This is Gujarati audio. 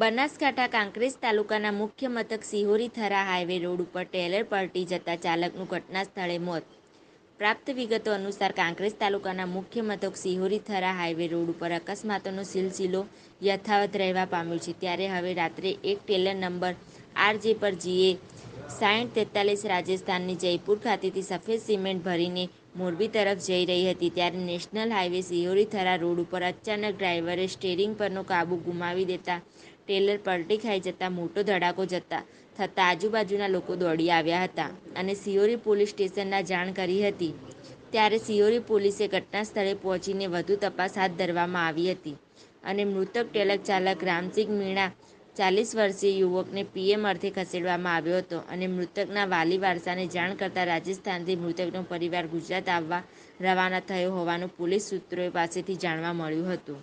બનાસકાંઠા કાંકરેજ તાલુકાના મુખ્ય મથક સિહોરી થરા હાઈવે રોડ ઉપર ટેલર પલટી જતા ચાલકનું ઘટના સ્થળે મોત. પ્રાપ્ત વિગતો અનુસાર કાંકરેજ તાલુકાના મુખ્ય મથક સિહોરી થરા હાઈવે રોડ ઉપર અકસ્માતોનો સિલસિલો યથાવત રહેવા પામ્યો છે. ત્યારે હવે રાત્રે એક ટેલર નંબર RJ પર GA 6043 રાજસ્થાનની જયપુર ખાતેથી સફેદ સિમેન્ટ ભરીને મોરબી તરફ જઈ રહી હતી. ત્યારે national highway Sihori Thara road ઉપર અચાનક ડ્રાઈવરે સ્ટીયરિંગ પરનો કાબુ ગુમાવી દેતા ટેલર પલટી ખાઈ જતા મોટો ધડાકો થતાં આજુબાજુના લોકો દોડી આવ્યા હતા અને સિહોરી પોલીસ સ્ટેશનમાં જાણ કરી હતી. ત્યારે સિહોરી પોલીસે ઘટના સ્થળે પહોંચીને વધુ તપાસ હાથ ધરવામાં આવી હતી અને મૃતક ટેલર ચાલક રામસિંગ મીણા 40 વર્ષીય યુવકને PM અર્થે ખસેડવામાં આવ્યો હતો અને મૃતકના વાલી વારસાને જાણ કરતા રાજસ્થાનથી મૃતકનો પરિવાર ગુજરાત આવવા રવાના થયો હોવાનું પોલીસ સૂત્રો પાસેથી જાણવા મળ્યું હતું.